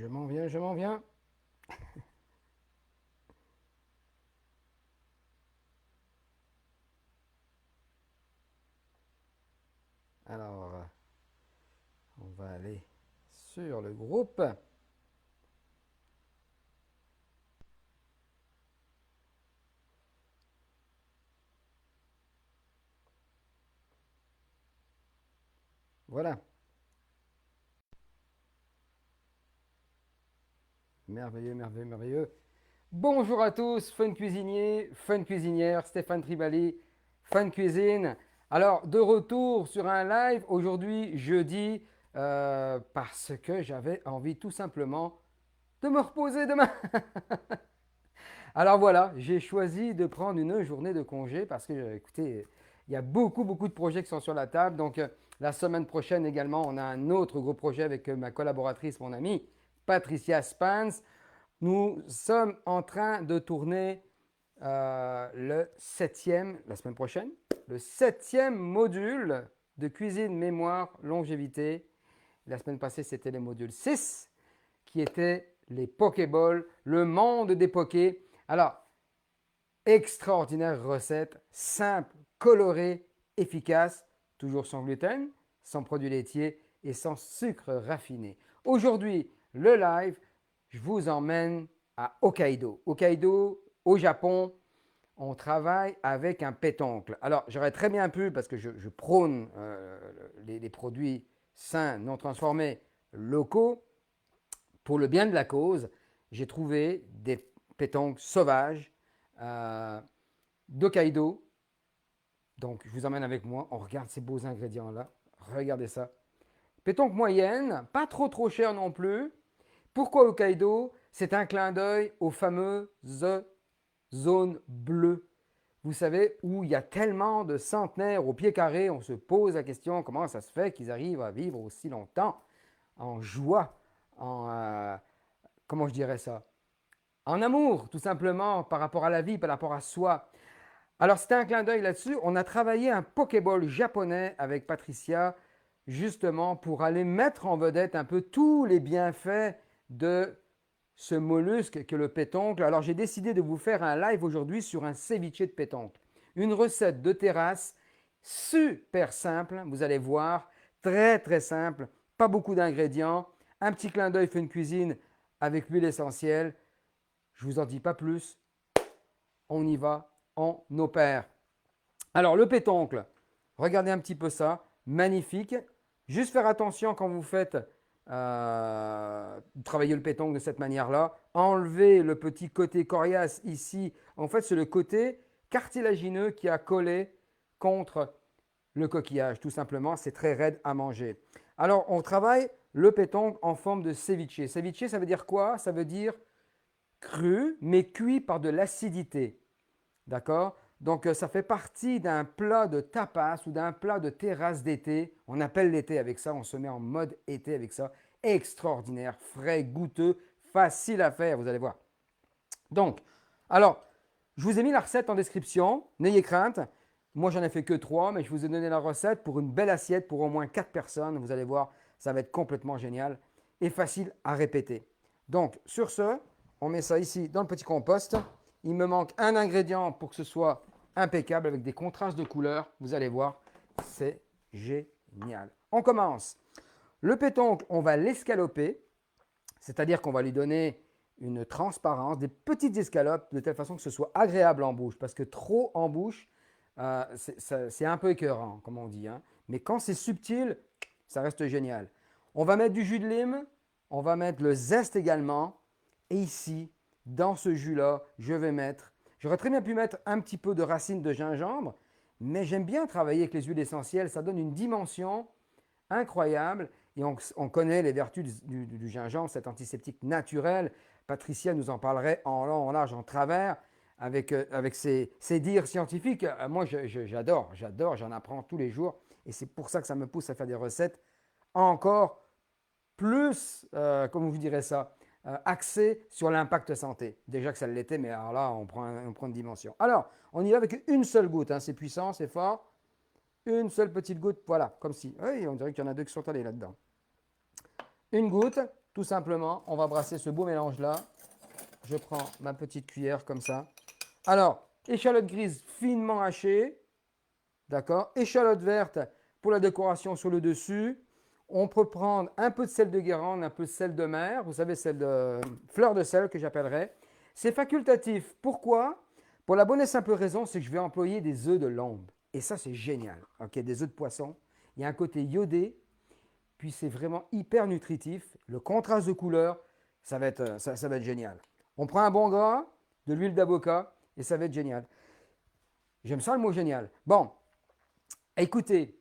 Je m'en viens, je m'en viens. Alors, on va aller sur le groupe. Voilà. Merveilleux, merveilleux, merveilleux. Bonjour à tous, fun cuisinier, fun cuisinière, Stéphane Tribali, fun cuisine. Alors, de retour sur un live aujourd'hui, jeudi, parce que j'avais envie tout simplement de me reposer demain. Alors voilà, j'ai choisi de prendre une journée de congé parce que, écoutez, il y a beaucoup, beaucoup de projets qui sont sur la table. Donc, la semaine prochaine également, on a un autre gros projet avec ma collaboratrice, mon amie Patricia Spence. Nous sommes en train de tourner le septième, la semaine prochaine, le septième module de cuisine, mémoire, longévité. La semaine passée, c'était le module 6 qui était les Pokéballs, le monde des Pokés. Alors, extraordinaire recette, simple, colorée, efficace, toujours sans gluten, sans produits laitiers et sans sucre raffiné. Aujourd'hui, le live, je vous emmène à Hokkaido. Hokkaido, au Japon, on travaille avec un pétoncle. Alors, j'aurais très bien pu, parce que je prône les produits sains, non transformés, locaux, pour le bien de la cause, j'ai trouvé des pétoncles sauvages d'Hokkaido. Donc, je vous emmène avec moi. On regarde ces beaux ingrédients-là. Regardez ça. Pétoncle moyenne, pas trop trop cher non plus. Pourquoi Hokkaido? C'est un clin d'œil aux fameuses zones bleues. Vous savez, où il y a tellement de centenaires au pied carré, on se pose la question comment ça se fait qu'ils arrivent à vivre aussi longtemps en joie, comment je dirais ça, en amour, tout simplement, par rapport à la vie, par rapport à soi. Alors, c'était un clin d'œil là-dessus. On a travaillé un Pokéball japonais avec Patricia, justement, pour aller mettre en vedette un peu tous les bienfaits de ce mollusque que le pétoncle. Alors, j'ai décidé de vous faire un live aujourd'hui sur un ceviche de pétoncle. Une recette de terrasse super simple, vous allez voir, très très simple, pas beaucoup d'ingrédients, un petit clin d'œil fait une cuisine avec l'huile essentielle. Je ne vous en dis pas plus. On y va, on opère. Alors, le pétoncle, regardez un petit peu ça, magnifique. Juste faire attention quand vous faites travailler le pétoncle de cette manière-là. Enlevez le petit côté coriace ici. En fait, c'est le côté cartilagineux qui a collé contre le coquillage, tout simplement. C'est très raide à manger. Alors, on travaille le pétoncle en forme de ceviche. Ceviche, ça veut dire quoi? Ça veut dire cru, mais cuit par de l'acidité. D'accord? Donc, ça fait partie d'un plat de tapas ou d'un plat de terrasse d'été. On appelle l'été avec ça, on se met en mode été avec ça. Extraordinaire, frais, goûteux, facile à faire, vous allez voir. Donc, alors, je vous ai mis la recette en description, n'ayez crainte. Moi, j'en ai fait que 3, mais je vous ai donné la recette pour une belle assiette pour au moins 4 personnes. Vous allez voir, ça va être complètement génial et facile à répéter. Donc, sur ce, on met ça ici dans le petit compost. Il me manque un ingrédient pour que ce soit impeccable avec des contrastes de couleurs. Vous allez voir, c'est génial. On commence. Le pétoncle, on va l'escaloper, c'est-à-dire qu'on va lui donner une transparence, des petites escalopes, de telle façon que ce soit agréable en bouche, parce que trop en bouche, c'est un peu écœurant, comme on dit. Hein. Mais quand c'est subtil, ça reste génial. On va mettre du jus de lime, on va mettre le zeste également, et ici, dans ce jus-là, je vais mettre, j'aurais très bien pu mettre un petit peu de racines de gingembre, mais j'aime bien travailler avec les huiles essentielles, ça donne une dimension incroyable. Et on connaît les vertus du gingembre, cet antiseptique naturel. Patricia nous en parlerait en long, en large, en travers, avec ses dires scientifiques. Moi, j'adore, j'en apprends tous les jours. Et c'est pour ça que ça me pousse à faire des recettes encore plus, comment vous direz ça, axées sur l'impact santé. Déjà que ça l'était, mais alors là, on prend une dimension. Alors, on y va avec une seule goutte. Hein. C'est puissant, c'est fort. Une seule petite goutte, voilà, comme si. Oui, on dirait qu'il y en a deux qui sont allés là-dedans. Une goutte. tout simplement, on va brasser ce beau mélange-là. Je prends ma petite cuillère comme ça. Alors, échalote grise finement hachée. D'accord. Échalote verte pour la décoration sur le dessus. On peut prendre un peu de sel de Guérande, un peu de sel de mer. Vous savez, sel de fleur de sel que j'appellerais. C'est facultatif. Pourquoi? Pour la bonne et simple raison, c'est que je vais employer des œufs de lambe. Et ça, c'est génial. Ok, des œufs de poisson. Il y a un côté iodé, puis c'est vraiment hyper nutritif. Le contraste de couleur, ça va être génial. On prend un bon gras, de l'huile d'avocat, et ça va être génial. J'aime ça le mot génial. Bon, écoutez,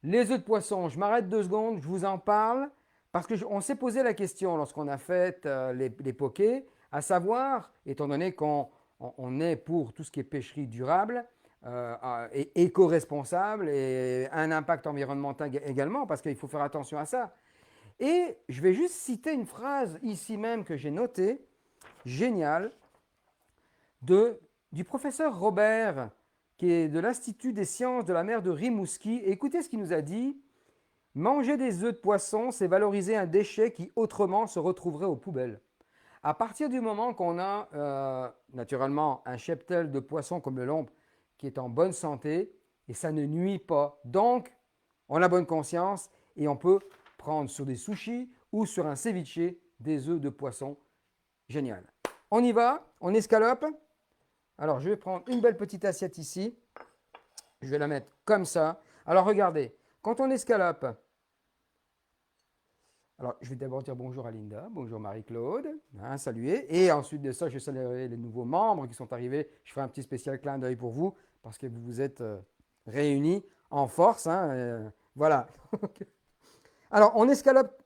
les œufs de poisson, je m'arrête 2 secondes, je vous en parle, parce qu'on s'est posé la question lorsqu'on a fait les pokés, à savoir, étant donné qu'on est pour tout ce qui est pêcherie durable, et éco-responsable et un impact environnemental également, parce qu'il faut faire attention à ça. Et je vais juste citer une phrase ici même que j'ai notée, géniale, du professeur Robert, qui est de l'Institut des sciences de la mer de Rimouski. Et écoutez ce qu'il nous a dit. Manger des œufs de poisson, c'est valoriser un déchet qui autrement se retrouverait aux poubelles. À partir du moment qu'on a naturellement un cheptel de poissons comme le lompe qui est en bonne santé, et ça ne nuit pas. Donc, on a bonne conscience et on peut prendre sur des sushis ou sur un ceviche des œufs de poisson. Génial. On y va, on escalope. Alors, je vais prendre une belle petite assiette ici. Je vais la mettre comme ça. Alors, regardez, quand on escalope, alors je vais d'abord dire bonjour à Linda, bonjour Marie-Claude, hein, saluer. Et ensuite de ça, je saluerai les nouveaux membres qui sont arrivés. Je ferai un petit spécial clin d'œil pour vous parce que vous vous êtes réunis en force. Hein, voilà. Alors, on escalope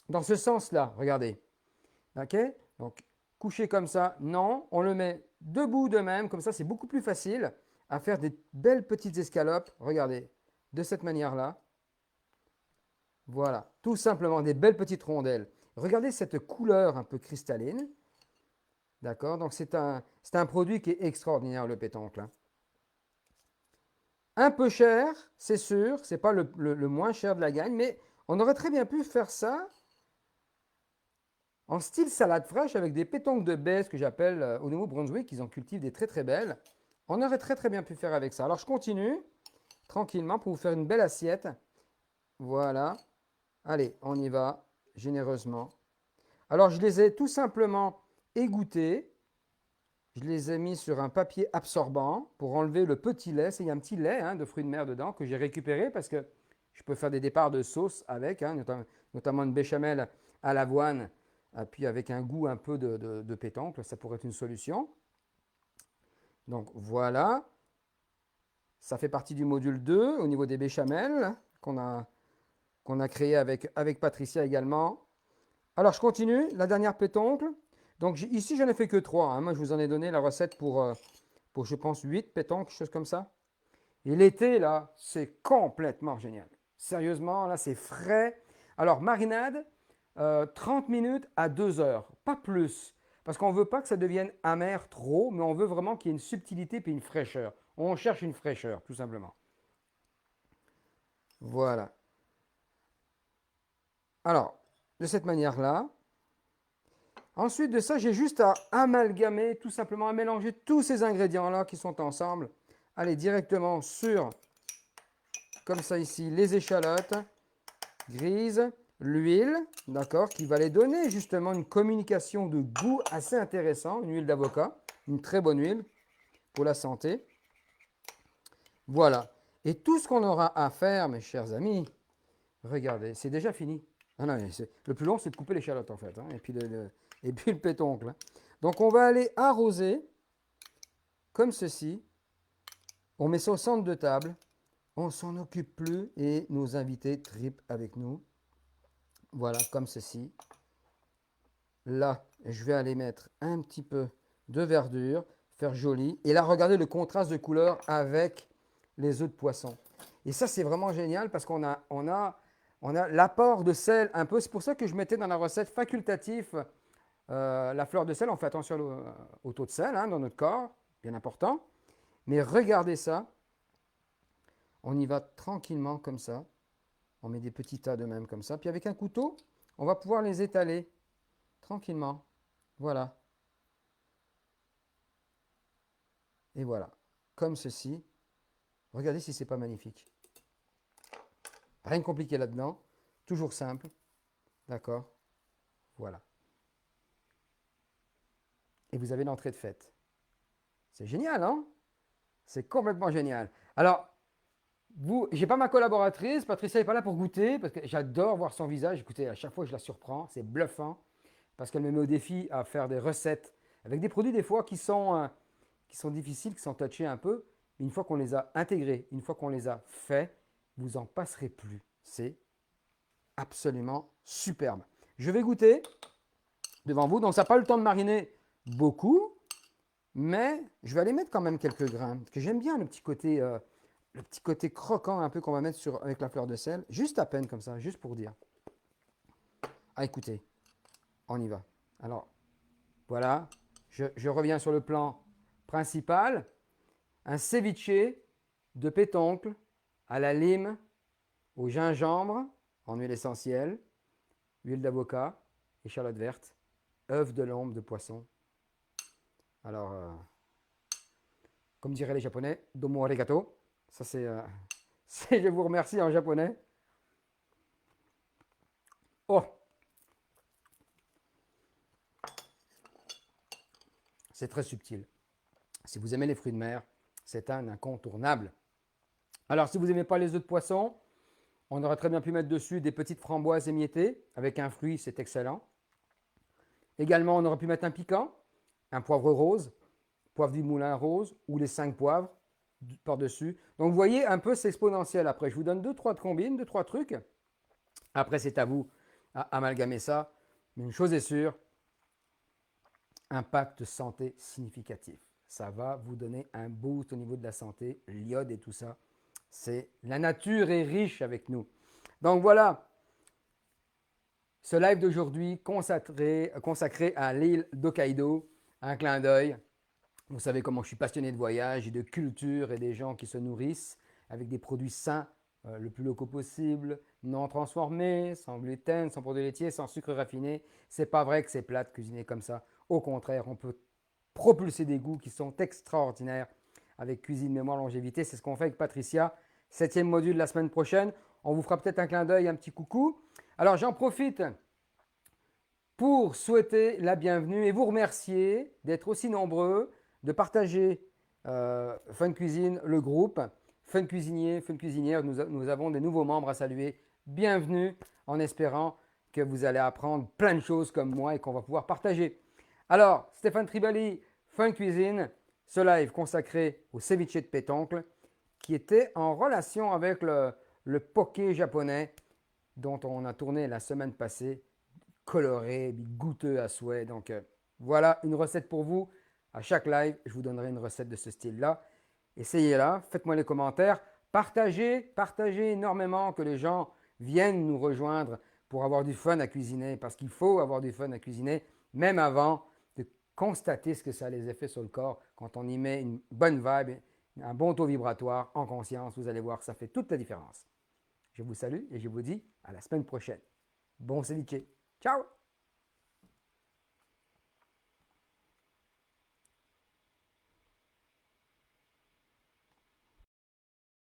dans ce sens-là, regardez. OK? Donc, couché comme ça, non. On le met debout de même, comme ça, c'est beaucoup plus facile à faire des belles petites escalopes. Regardez, de cette manière-là. Voilà, tout simplement des belles petites rondelles. Regardez cette couleur un peu cristalline. D'accord? Donc, c'est un produit qui est extraordinaire, le pétanque. Hein. Un peu cher, c'est sûr. Ce n'est pas le moins cher de la gagne, mais on aurait très bien pu faire ça en style salade fraîche avec des pétanques de baies, ce que j'appelle au Nouveau-Brunswick, ils en cultivent des très très belles. On aurait très très bien pu faire avec ça. Alors je continue tranquillement pour vous faire une belle assiette. Voilà. Allez, on y va généreusement. Alors je les ai tout simplement égouttés. Je les ai mis sur un papier absorbant pour enlever le petit lait. Il y a un petit lait de fruits de mer dedans que j'ai récupéré parce que je peux faire des départs de sauce avec, notamment une béchamel à l'avoine, puis avec un goût un peu de pétanque. Ça pourrait être une solution. Donc voilà. Ça fait partie du module 2 au niveau des béchamels qu'on a créé avec Patricia également. Alors je continue, la dernière pétoncle. Donc ici, je n'en ai fait que 3. Hein. Moi, je vous en ai donné la recette pour je pense, 8 pétoncles, quelque chose comme ça. Et l'été, là, c'est complètement génial. Sérieusement, là, c'est frais. Alors, marinade, 30 minutes à 2 heures, pas plus. Parce qu'on ne veut pas que ça devienne amer trop, mais on veut vraiment qu'il y ait une subtilité et une fraîcheur. On cherche une fraîcheur, tout simplement. Voilà. Alors, de cette manière-là. Ensuite de ça, j'ai juste à amalgamer, tout simplement à mélanger tous ces ingrédients-là qui sont ensemble. Allez, directement sur, comme ça ici, les échalotes grises, l'huile, d'accord, qui va les donner justement une communication de goût assez intéressant, une huile d'avocat, une très bonne huile pour la santé. Voilà. Et tout ce qu'on aura à faire, mes chers amis, regardez, c'est déjà fini. Ah non, le plus long, c'est de couper l'échalote en fait, hein, et puis le pétoncle. Hein. Donc on va aller arroser comme ceci. On met ça au centre de table. On s'en occupe plus et nos invités tripent avec nous. Voilà, comme ceci. Là, je vais aller mettre un petit peu de verdure, faire joli. Et là, regardez le contraste de couleur avec les œufs de poisson. Et ça, c'est vraiment génial parce qu'on a l'apport de sel un peu. C'est pour ça que je mettais dans la recette facultatif la fleur de sel. On fait attention au taux de sel dans notre corps, bien important. Mais regardez ça. On y va tranquillement comme ça. On met des petits tas de même comme ça. Puis avec un couteau, on va pouvoir les étaler tranquillement. Voilà. Et voilà. Comme ceci. Regardez si c'est pas magnifique. Rien de compliqué là-dedans. Toujours simple. D'accord? Voilà. Et vous avez l'entrée de fête. C'est génial, hein? C'est complètement génial. Alors, j'ai pas ma collaboratrice, Patricia n'est pas là pour goûter, parce que j'adore voir son visage. Écoutez, à chaque fois je la surprends, c'est bluffant, parce qu'elle me met au défi à faire des recettes avec des produits des fois qui sont difficiles, qui sont touchés un peu. Une fois qu'on les a intégrés, une fois qu'on les a faits, vous en passerez plus. C'est absolument superbe. Je vais goûter devant vous, donc ça n'a pas le temps de mariner beaucoup, mais je vais aller mettre quand même quelques grains, parce que j'aime bien le petit côté croquant un peu qu'on va mettre avec la fleur de sel, juste à peine comme ça, juste pour dire. Ah, écoutez, on y va. Alors, voilà, je reviens sur le plan principal. Un ceviche de pétoncle à la lime, au gingembre, en huile essentielle, huile d'avocat, échalote verte, œufs de l'ombre de poisson. Alors, comme diraient les Japonais, domo arigato. Ça, c'est je vous remercie en japonais. Oh, c'est très subtil. Si vous aimez les fruits de mer, c'est un incontournable. Alors, si vous n'aimez pas les œufs de poisson, on aurait très bien pu mettre dessus des petites framboises émiettées. Avec un fruit, c'est excellent. Également, on aurait pu mettre un piquant, un poivre rose, poivre du moulin rose ou les 5 poivres par-dessus. Donc, vous voyez, un peu, c'est exponentiel. Après, je vous donne 2-3 combines, 2-3 trucs. Après, c'est à vous à amalgamer ça. Mais une chose est sûre, impact santé significatif. Ça va vous donner un boost au niveau de la santé, l'iode et tout ça. La nature est riche avec nous. Donc voilà, ce live d'aujourd'hui consacré à l'île d'Hokkaido, un clin d'œil. Vous savez comment je suis passionné de voyage et de culture et des gens qui se nourrissent avec des produits sains, le plus locaux possible, non transformés, sans gluten, sans produits laitiers, sans sucre raffiné. C'est pas vrai que c'est plat de cuisiner comme ça. Au contraire, on peut propulser des goûts qui sont extraordinaires avec cuisine, mémoire, longévité. C'est ce qu'on fait avec Patricia. 7e module la semaine prochaine. On vous fera peut-être un clin d'œil, un petit coucou. Alors j'en profite pour souhaiter la bienvenue et vous remercier d'être aussi nombreux, de partager Fun Cuisine, le groupe. Fun Cuisinier, Fun Cuisinière, nous avons des nouveaux membres à saluer. Bienvenue en espérant que vous allez apprendre plein de choses comme moi et qu'on va pouvoir partager. Alors, Stéphane Tribali, Fun Cuisine, ce live consacré au ceviche de pétoncle qui était en relation avec le poké japonais dont on a tourné la semaine passée, coloré, goûteux à souhait. Donc voilà une recette pour vous. À chaque live, je vous donnerai une recette de ce style-là. Essayez-la, faites-moi les commentaires, partagez énormément, que les gens viennent nous rejoindre pour avoir du fun à cuisiner, parce qu'il faut avoir du fun à cuisiner, même avant de constater ce que ça a les effets sur le corps. Quand on y met une bonne vibe, un bon taux vibratoire en conscience, vous allez voir que ça fait toute la différence. Je vous salue et je vous dis à la semaine prochaine. Bon ceviche. Ciao!